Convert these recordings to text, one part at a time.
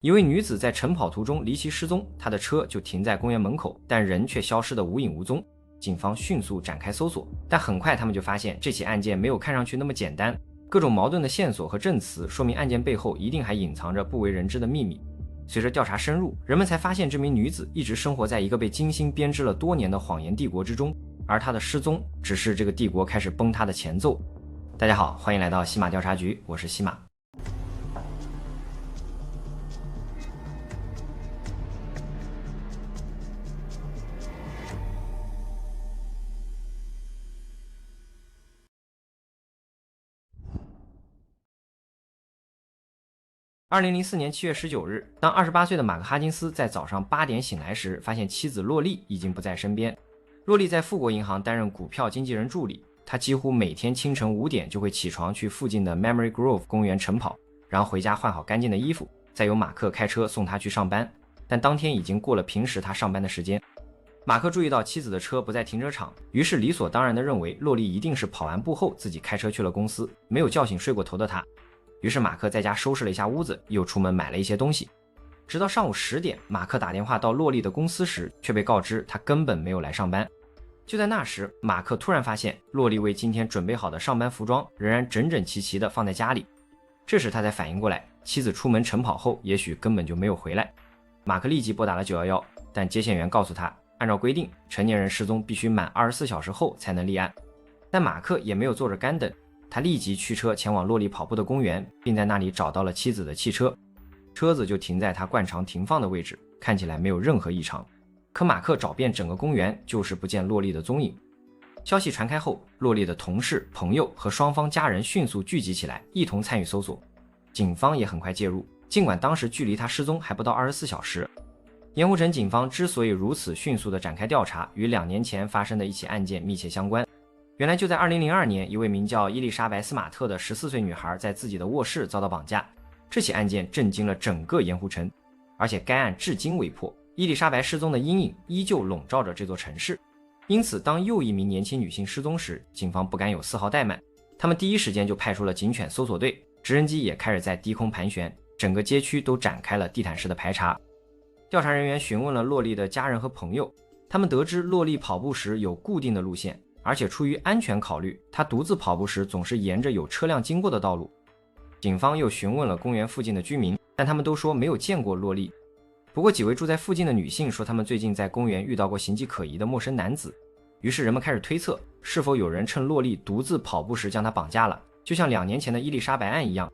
一位女子在晨跑途中离奇失踪，她的车就停在公园门口，但人却消失得无影无踪。警方迅速展开搜索，但很快他们就发现这起案件没有看上去那么简单，各种矛盾的线索和证词说明案件背后一定还隐藏着不为人知的秘密。随着调查深入，人们才发现这名女子一直生活在一个被精心编织了多年的谎言帝国之中，而她的失踪只是这个帝国开始崩塌的前奏。大家好，欢迎来到西马调查局，我是西马。2004年7月19日，当28岁的马克·哈金斯在早上8点醒来时，发现妻子洛丽已经不在身边。洛丽在富国银行担任股票经纪人助理，她几乎每天清晨5点就会起床去附近的 Memory Grove 公园晨跑，然后回家换好干净的衣服，再由马克开车送她去上班。但当天已经过了平时他上班的时间。马克注意到妻子的车不在停车场，于是理所当然地认为洛丽一定是跑完步后自己开车去了公司，没有叫醒睡过头的她。于是马克在家收拾了一下屋子，又出门买了一些东西。直到上午10点，马克打电话到洛丽的公司时，却被告知他根本没有来上班。就在那时，马克突然发现洛丽为今天准备好的上班服装仍然整整齐齐地放在家里。这时他才反应过来，妻子出门晨跑后也许根本就没有回来。马克立即拨打了911，但接线员告诉他，按照规定，成年人失踪必须满24小时后才能立案。但马克也没有坐着干等，他立即驱车前往洛丽跑步的公园，并在那里找到了妻子的汽车，车子就停在他惯常停放的位置，看起来没有任何异常。可马克找遍整个公园，就是不见洛丽的踪影。消息传开后，洛丽的同事、朋友和双方家人迅速聚集起来，一同参与搜索。警方也很快介入，尽管当时距离他失踪还不到24小时。盐湖城警方之所以如此迅速地展开调查，与2年前发生的一起案件密切相关。原来就在2002年，一位名叫伊丽莎白·斯马特的14岁女孩在自己的卧室遭到绑架。这起案件震惊了整个盐湖城，而且该案至今未破。伊丽莎白失踪的阴影依旧笼罩着这座城市。因此，当又一名年轻女性失踪时，警方不敢有丝毫怠慢，他们第一时间就派出了警犬搜索队，直升机也开始在低空盘旋，整个街区都展开了地毯式的排查。调查人员询问了洛丽的家人和朋友，他们得知洛丽跑步时有固定的路线，而且出于安全考虑，他独自跑步时总是沿着有车辆经过的道路。警方又询问了公园附近的居民，但他们都说没有见过洛丽。不过几位住在附近的女性说，他们最近在公园遇到过形迹可疑的陌生男子。于是人们开始推测，是否有人趁洛丽独自跑步时将她绑架了，就像2年前的伊丽莎白案一样。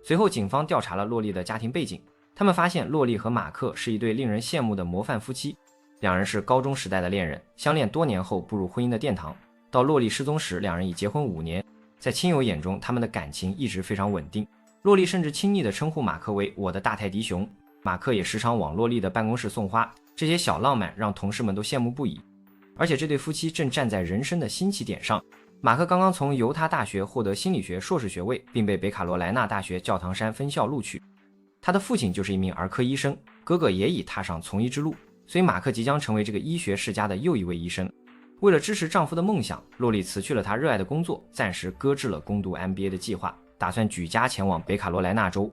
随后警方调查了洛丽的家庭背景，他们发现洛丽和马克是一对令人羡慕的模范夫妻。两人是高中时代的恋人，相恋多年后步入婚姻的殿堂。到洛丽失踪时，两人已结婚5年。在亲友眼中，他们的感情一直非常稳定。洛丽甚至亲昵地称呼马克为我的大泰迪熊，马克也时常往洛丽的办公室送花。这些小浪漫让同事们都羡慕不已。而且这对夫妻正站在人生的新起点上。马克刚刚从犹他大学获得心理学硕士学位，并被北卡罗来纳大学教堂山分校录取。他的父亲就是一名儿科医生，哥哥也已踏上从医之路。所以马克即将成为这个医学世家的又一位医生。为了支持丈夫的梦想，洛丽辞去了她热爱的工作，暂时搁置了攻读 MBA 的计划，打算举家前往北卡罗来纳州。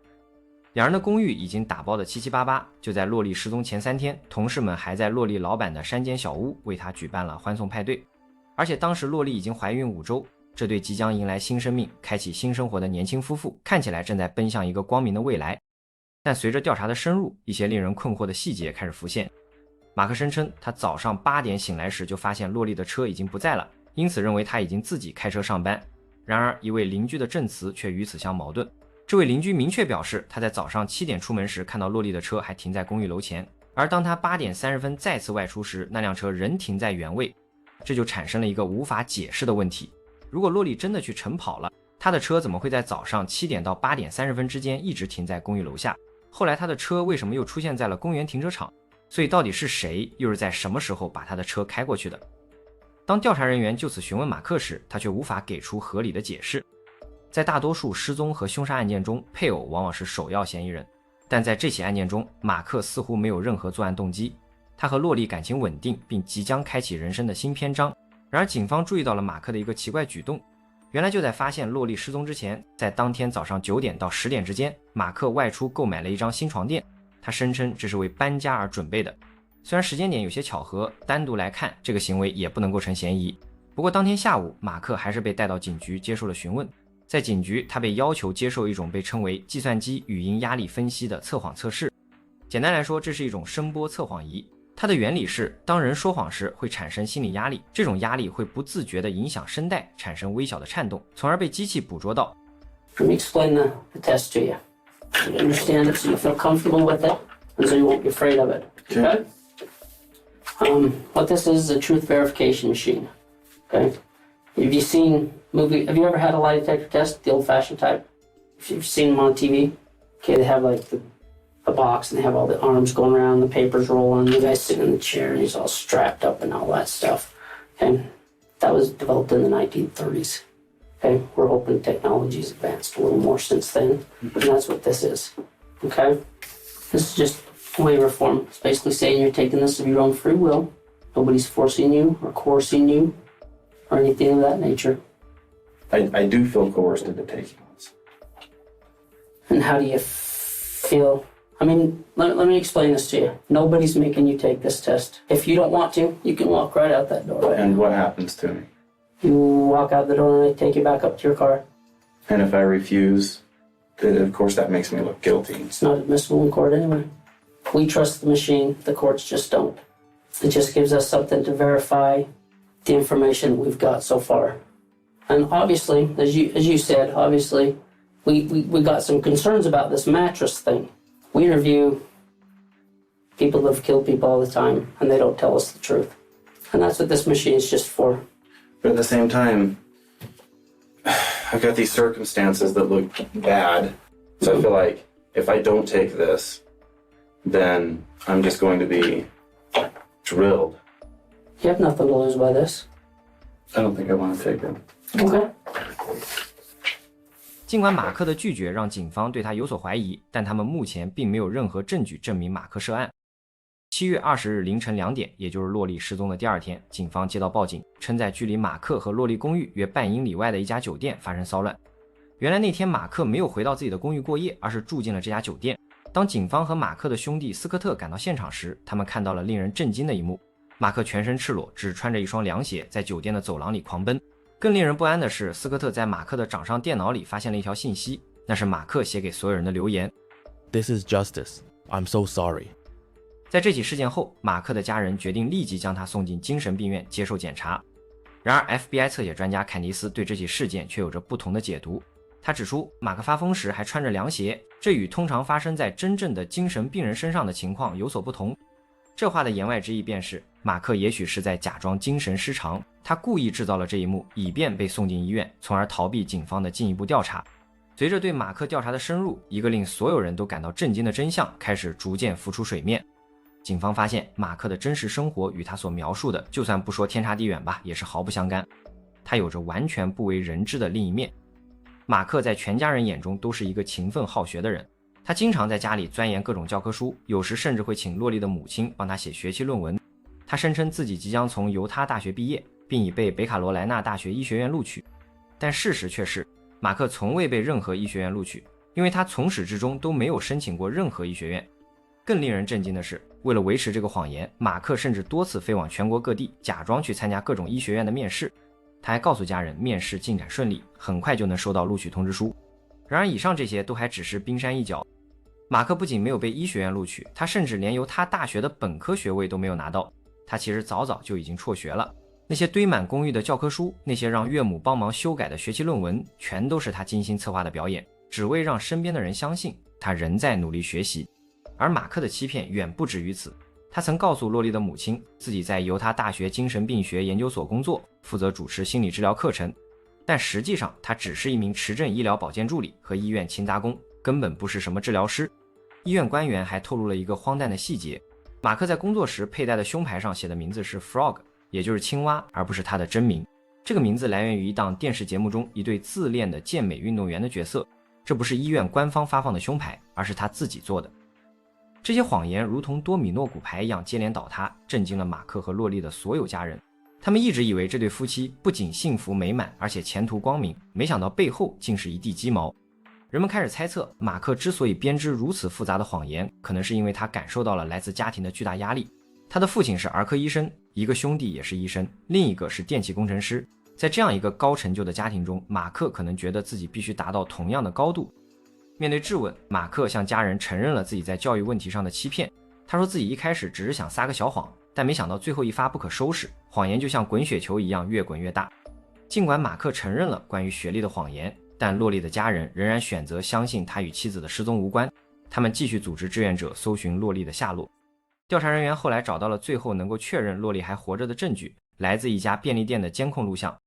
两人的公寓已经打包得七七八八，就在洛丽失踪前3天，同事们还在洛丽老板的山间小屋为她举办了欢送派对。而且当时洛丽已经怀孕5周，这对即将迎来新生命、开启新生活的年轻夫妇看起来正在奔向一个光明的未来。但随着调查的深入，一些令人困惑的细节开始浮现。马克声称，他早上8点醒来时就发现洛丽的车已经不在了，因此认为他已经自己开车上班。然而，一位邻居的证词却与此相矛盾。这位邻居明确表示，他在早上7点出门时看到洛丽的车还停在公寓楼前，而当他8点30分再次外出时，那辆车仍停在原位。这就产生了一个无法解释的问题：如果洛丽真的去晨跑了，他的车怎么会在早上7点到8点30分之间一直停在公寓楼下？后来他的车为什么又出现在了公园停车场？所以到底是谁又是在什么时候把他的车开过去的？当调查人员就此询问马克时，他却无法给出合理的解释。在大多数失踪和凶杀案件中，配偶往往是首要嫌疑人，但在这起案件中，马克似乎没有任何作案动机。他和洛丽感情稳定，并即将开启人生的新篇章。然而警方注意到了马克的一个奇怪举动，原来就在发现洛丽失踪之前，在当天早上9点到10点之间，马克外出购买了一张新床垫，他声称这是为搬家而准备的。虽然时间点有些巧合，单独来看这个行为也不能构成嫌疑。不过当天下午，马克还是被带到警局接受了询问。在警局，他被要求接受一种被称为计算机语音压力分析的测谎测试。简单来说，这是一种声波测谎仪。它的原理是，当人说谎时会产生心理压力，这种压力会不自觉地影响声带，产生微小的颤动，从而被机器捕捉到。Let me explain the test to you. You understand it so you feel comfortable with it, and so you won't be afraid of it. Okay? What this is a truth verification machine. Okay? Have you ever had a lie detector test, the old-fashioned type? If you've seen them on TV, okay, they have like the box and they have all the arms going around, the papers rolling, the guy's sitting in the chair and he's all strapped up and all that stuff. Okay? That was developed in the 1930s. Okay? We're hoping technology's advanced a little more since then, and that's what this is. Okay? This is just a waiver form. It's basically saying you're taking this of your own free will. Nobody's forcing you or coercing you or anything of that nature. I do feel coerced into taking this. And how do you feel? I mean, let me explain this to you. Nobody's making you take this test. If you don't want to, you can walk right out that door. Right And now. what happens to me? You walk out the door and they take you back up to your car. And if I refuse, then of course that makes me look guilty. It's not admissible in court anyway. We trust the machine, the courts just don't. It just gives us something to verify the information we've got so far. And obviously, as you said, obviously, we got some concerns about this mattress thing. We interview people that have killed people all the time, and they don't tell us the truth. And that's what this machine is just for. But at the same time, I've got these circumstances that look bad. So I feel like if I don't take this, then I'm just going to be drilled. You have nothing to lose by this. I don't think I want to take it. Okay. 尽管马克的拒绝让警方对他有所怀疑，但他们目前并没有任何证据证明马克涉案。7月20日凌晨2点，也就是洛丽失踪的第二天，警方接到报警，称在距离马克和洛丽公寓约半英里外的一家酒店发生骚乱。原来那天马克没有回到自己的公寓过夜，而是住进了这家酒店。当警方和马克的兄弟斯科特赶到现场时，他们看到了令人震惊的一幕：马克全身赤裸，只穿着一双凉鞋，在酒店的走廊里狂奔。更令人不安的是，斯科特在马克的掌上电脑里发现了一条信息，那是马克写给所有人的留言。 This is justice. I'm so sorry. 在这起事件后，马克的家人决定立即将他送进精神病院接受检查。然而 FBI 侧写专家坎迪斯对这起事件却有着不同的解读。他指出，马克发疯时还穿着凉鞋，这与通常发生在真正的精神病人身上的情况有所不同。这话的言外之意便是，马克也许是在假装精神失常，他故意制造了这一幕，以便被送进医院，从而逃避警方的进一步调查。随着对马克调查的深入，一个令所有人都感到震惊的真相开始逐渐浮出水面。警方发现，马克的真实生活与他所描述的，就算不说天差地远吧，也是毫不相干。他有着完全不为人知的另一面。马克在全家人眼中都是一个勤奋好学的人，他经常在家里钻研各种教科书，有时甚至会请洛丽的母亲帮他写学期论文。他声称自己即将从犹他大学毕业，并已被北卡罗来纳大学医学院录取。但事实却是，马克从未被任何医学院录取，因为他从始至终都没有申请过任何医学院。更令人震惊的是，为了维持这个谎言，马克甚至多次飞往全国各地，假装去参加各种医学院的面试。他还告诉家人面试进展顺利，很快就能收到录取通知书。然而以上这些都还只是冰山一角。马克不仅没有被医学院录取，他甚至连犹他大学的本科学位都没有拿到。他其实早早就已经辍学了。那些堆满公寓的教科书，那些让岳母帮忙修改的学期论文，全都是他精心策划的表演，只为让身边的人相信他仍在努力学习。而马克的欺骗远不止于此，他曾告诉洛丽的母亲，自己在犹他大学精神病学研究所工作，负责主持心理治疗课程，但实际上他只是一名持证医疗保健助理和医院勤杂工，根本不是什么治疗师。医院官员还透露了一个荒诞的细节，马克在工作时佩戴的胸牌上写的名字是 Frog， 也就是青蛙，而不是他的真名。这个名字来源于一档电视节目中一对自恋的健美运动员的角色，这不是医院官方发放的胸牌，而是他自己做的。这些谎言如同多米诺骨牌一样接连倒塌，震惊了马克和洛丽的所有家人。他们一直以为这对夫妻不仅幸福美满，而且前途光明，没想到背后竟是一地鸡毛。人们开始猜测，马克之所以编织如此复杂的谎言，可能是因为他感受到了来自家庭的巨大压力。他的父亲是儿科医生，一个兄弟也是医生，另一个是电气工程师。在这样一个高成就的家庭中，马克可能觉得自己必须达到同样的高度。面对质问，马克向家人承认了自己在教育问题上的欺骗。他说自己一开始只是想撒个小谎，但没想到最后一发不可收拾，谎言就像滚雪球一样越滚越大。尽管马克承认了关于学历的谎言，但洛丽的家人仍然选择相信他与妻子的失踪无关。他们继续组织志愿者搜寻洛丽的下落。调查人员后来找到了最后能够确认洛丽还活着的证据，来自一家便利店的监控录像。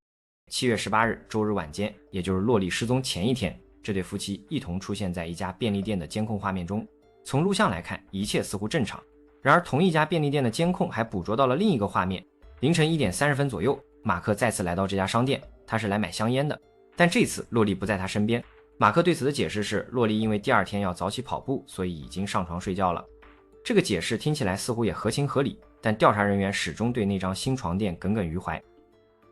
7月18日周日晚间，也就是洛丽失踪前一天，这对夫妻一同出现在一家便利店的监控画面中。从录像来看，一切似乎正常。然而同一家便利店的监控还捕捉到了另一个画面。凌晨1点30分左右，马克再次来到这家商店，他是来买香烟的，但这次洛丽不在他身边。马克对此的解释是，洛丽因为第二天要早起跑步，所以已经上床睡觉了。这个解释听起来似乎也合情合理，但调查人员始终对那张新床垫耿耿于怀。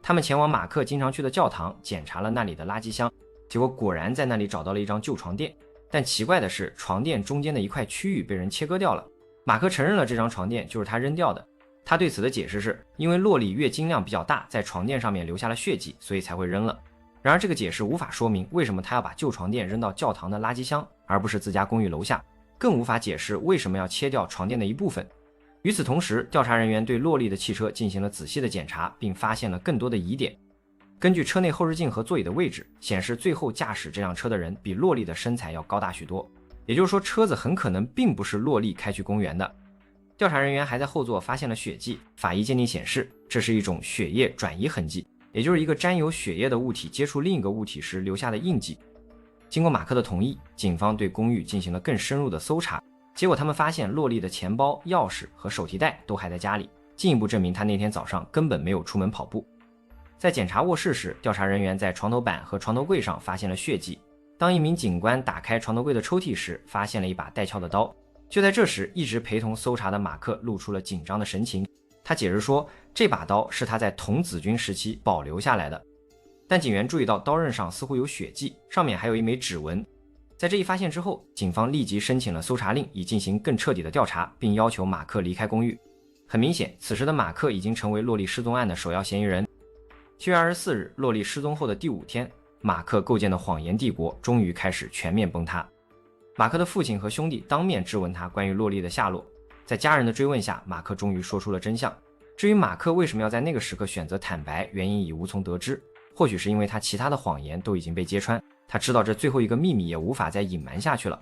他们前往马克经常去的教堂，检查了那里的垃圾箱，结果果然在那里找到了一张旧床垫。但奇怪的是，床垫中间的一块区域被人切割掉了。马克承认了这张床垫就是他扔掉的。他对此的解释是，因为洛丽月经量比较大，在床垫上面留下了血迹，所以才会扔了。然而这个解释无法说明为什么他要把旧床垫扔到教堂的垃圾箱，而不是自家公寓楼下，更无法解释为什么要切掉床垫的一部分。与此同时，调查人员对洛丽的汽车进行了仔细的检查，并发现了更多的疑点。根据车内后视镜和座椅的位置显示，最后驾驶这辆车的人比洛丽的身材要高大许多，也就是说车子很可能并不是洛丽开去公园的。调查人员还在后座发现了血迹，法医鉴定显示这是一种血液转移痕迹，也就是一个沾有血液的物体接触另一个物体时留下的印记。经过马克的同意，警方对公寓进行了更深入的搜查，结果他们发现洛丽的钱包、钥匙和手提袋都还在家里，进一步证明她那天早上根本没有出门跑步。在检查卧室时，调查人员在床头板和床头柜上发现了血迹。当一名警官打开床头柜的抽屉时，发现了一把带鞘的刀。就在这时，一直陪同搜查的马克露出了紧张的神情。他解释说，这把刀是他在童子军时期保留下来的。但警员注意到刀刃上似乎有血迹，上面还有一枚指纹。在这一发现之后，警方立即申请了搜查令，以进行更彻底的调查，并要求马克离开公寓。很明显，此时的马克已经成为洛丽失踪案的首要嫌疑人。7月24日，洛丽失踪后的第5天，马克构建的谎言帝国终于开始全面崩塌。马克的父亲和兄弟当面质问他关于洛丽的下落，在家人的追问下，马克终于说出了真相。至于马克为什么要在那个时刻选择坦白，原因已无从得知，或许是因为他其他的谎言都已经被揭穿，他知道这最后一个秘密也无法再隐瞒下去了。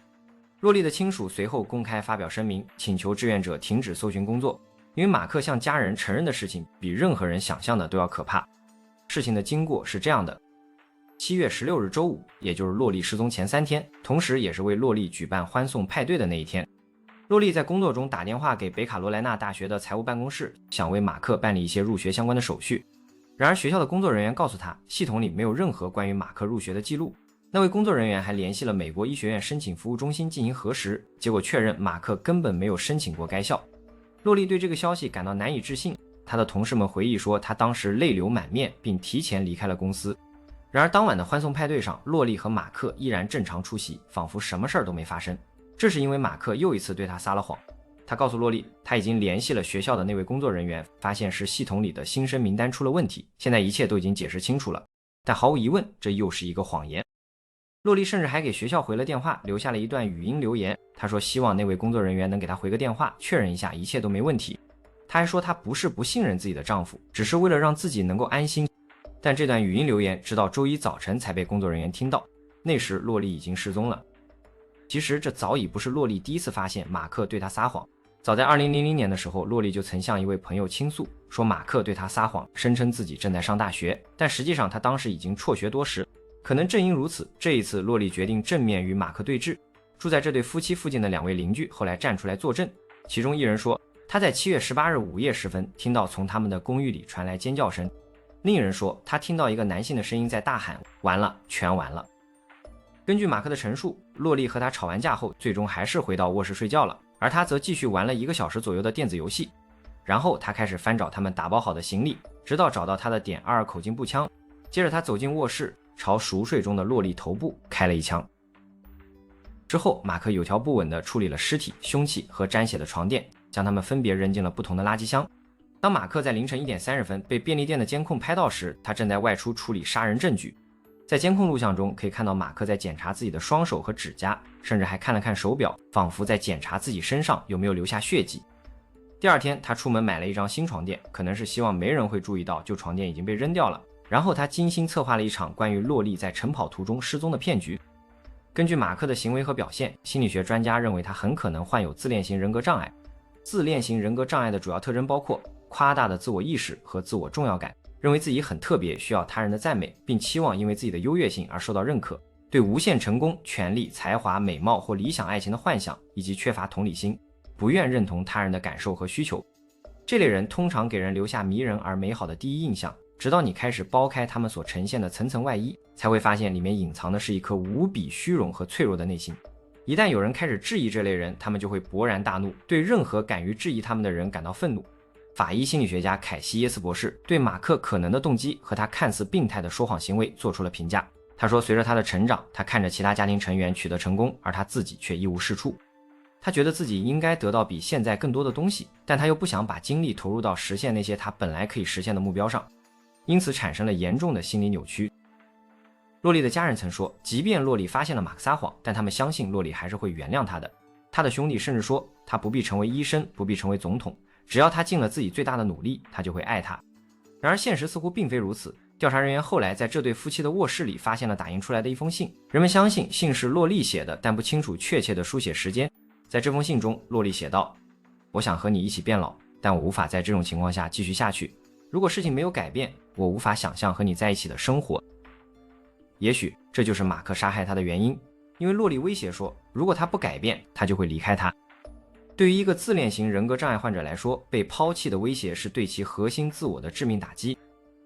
洛丽的亲属随后公开发表声明，请求志愿者停止搜寻工作，因为马克向家人承认的事情比任何人想象的都要可怕。事情的经过是这样的：7月16日周五，也就是洛丽失踪前3天，同时也是为洛丽举办欢送派对的那一天。洛丽在工作中打电话给北卡罗来纳大学的财务办公室，想为马克办理一些入学相关的手续。然而学校的工作人员告诉他，系统里没有任何关于马克入学的记录。那位工作人员还联系了美国医学院申请服务中心进行核实，结果确认马克根本没有申请过该校。洛丽对这个消息感到难以置信，他的同事们回忆说，他当时泪流满面，并提前离开了公司。然而当晚的欢送派对上，洛丽和马克依然正常出席，仿佛什么事儿都没发生。这是因为马克又一次对他撒了谎。他告诉洛丽，他已经联系了学校的那位工作人员，发现是系统里的新生名单出了问题，现在一切都已经解释清楚了。但毫无疑问，这又是一个谎言。洛丽甚至还给学校回了电话，留下了一段语音留言。他说希望那位工作人员能给他回个电话，确认一下一切都没问题。他还说他不是不信任自己的丈夫，只是为了让自己能够安心。但这段语音留言直到周一早晨才被工作人员听到，那时洛丽已经失踪了。其实这早已不是洛丽第一次发现马克对她撒谎。早在2000年的时候，洛丽就曾向一位朋友倾诉，说马克对她撒谎，声称自己正在上大学，但实际上他当时已经辍学多时。可能正因如此，这一次洛丽决定正面与马克对峙。住在这对夫妻附近的2位邻居后来站出来作证，其中一人说他在7月18日午夜时分听到从他们的公寓里传来尖叫声，另一人说他听到一个男性的声音在大喊，完了，全完了。根据马克的陈述，洛丽和他吵完架后，最终还是回到卧室睡觉了，而他则继续玩了1个小时左右的电子游戏。然后他开始翻找他们打包好的行李，直到找到他的点22口径步枪。接着他走进卧室，朝熟睡中的洛丽头部开了一枪。之后，马克有条不紊地处理了尸体、凶器和沾血的床垫，将它们分别扔进了不同的垃圾箱。当马克在凌晨1点30分被便利店的监控拍到时，他正在外出处理杀人证据。在监控录像中可以看到马克在检查自己的双手和指甲，甚至还看了看手表，仿佛在检查自己身上有没有留下血迹。第二天，他出门买了一张新床垫，可能是希望没人会注意到旧床垫已经被扔掉了。然后他精心策划了一场关于洛丽在晨跑途中失踪的骗局。根据马克的行为和表现，心理学专家认为他很可能患有自恋型人格障碍。自恋型人格障碍的主要特征包括夸大的自我意识和自我重要感，认为自己很特别，需要他人的赞美，并期望因为自己的优越性而受到认可，对无限成功、权力、才华、美貌或理想爱情的幻想，以及缺乏同理心，不愿认同他人的感受和需求。这类人通常给人留下迷人而美好的第一印象，直到你开始剥开他们所呈现的层层外衣，才会发现里面隐藏的是一颗无比虚荣和脆弱的内心。一旦有人开始质疑这类人，他们就会勃然大怒，对任何敢于质疑他们的人感到愤怒。法医心理学家凯西耶斯博士对马克可能的动机和他看似病态的说谎行为做出了评价。他说，随着他的成长，他看着其他家庭成员取得成功，而他自己却一无是处。他觉得自己应该得到比现在更多的东西，但他又不想把精力投入到实现那些他本来可以实现的目标上，因此产生了严重的心理扭曲。洛丽的家人曾说，即便洛丽发现了马克撒谎，但他们相信洛丽还是会原谅他的。他的兄弟甚至说，他不必成为医生，不必成为总统，只要他尽了自己最大的努力，他就会爱他。然而现实似乎并非如此。调查人员后来在这对夫妻的卧室里发现了打印出来的一封信，人们相信信是洛丽写的，但不清楚确切的书写时间。在这封信中，洛丽写道：我想和你一起变老，但我无法在这种情况下继续下去。如果事情没有改变，我无法想象和你在一起的生活。也许这就是马克杀害他的原因，因为洛丽威胁说，如果他不改变，他就会离开他。对于一个自恋型人格障碍患者来说，被抛弃的威胁是对其核心自我的致命打击，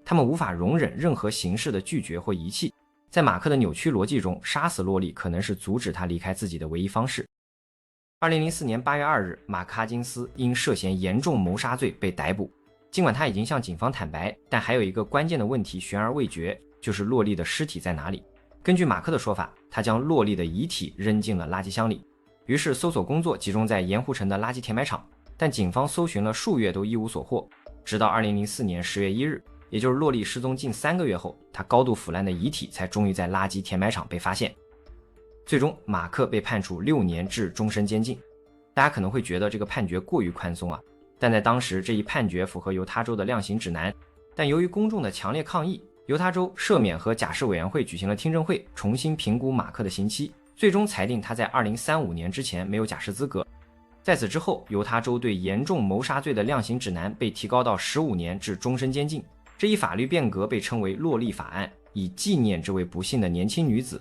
他们无法容忍任何形式的拒绝或遗弃。在马克的扭曲逻辑中，杀死洛丽可能是阻止他离开自己的唯一方式。2004年8月2日，马克哈金斯因涉嫌严重谋杀罪被逮捕。尽管他已经向警方坦白，但还有一个关键的问题悬而未决，就是洛丽的尸体在哪里。根据马克的说法，他将洛丽的遗体扔进了垃圾箱里。于是搜索工作集中在盐湖城的垃圾填埋场，但警方搜寻了数月都一无所获，直到2004年10月1日，也就是洛丽失踪近3个月后，他高度腐烂的遗体才终于在垃圾填埋场被发现。最终马克被判处6年至终身监禁。大家可能会觉得这个判决过于宽松啊，但在当时这一判决符合犹他州的量刑指南。但由于公众的强烈抗议，犹他州赦免和假释委员会举行了听证会，重新评估马克的刑期，最终裁定他在2035年之前没有假释资格。在此之后，犹他州对严重谋杀罪的量刑指南被提高到15年至终身监禁。这一法律变革被称为洛丽法案，以纪念这位不幸的年轻女子。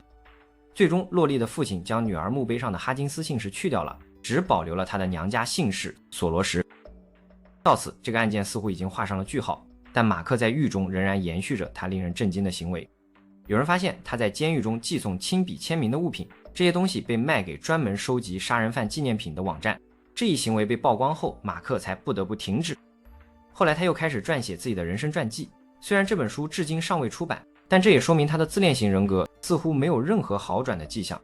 最终，洛丽的父亲将女儿墓碑上的哈金斯姓氏去掉了，只保留了她的娘家姓氏索罗什。到此，这个案件似乎已经画上了句号，但马克在狱中仍然延续着他令人震惊的行为。有人发现他在监狱中寄送亲笔签名的物品，这些东西被卖给专门收集杀人犯纪念品的网站。这一行为被曝光后，马克才不得不停止。后来他又开始撰写自己的人生传记，虽然这本书至今尚未出版，但这也说明他的自恋型人格似乎没有任何好转的迹象。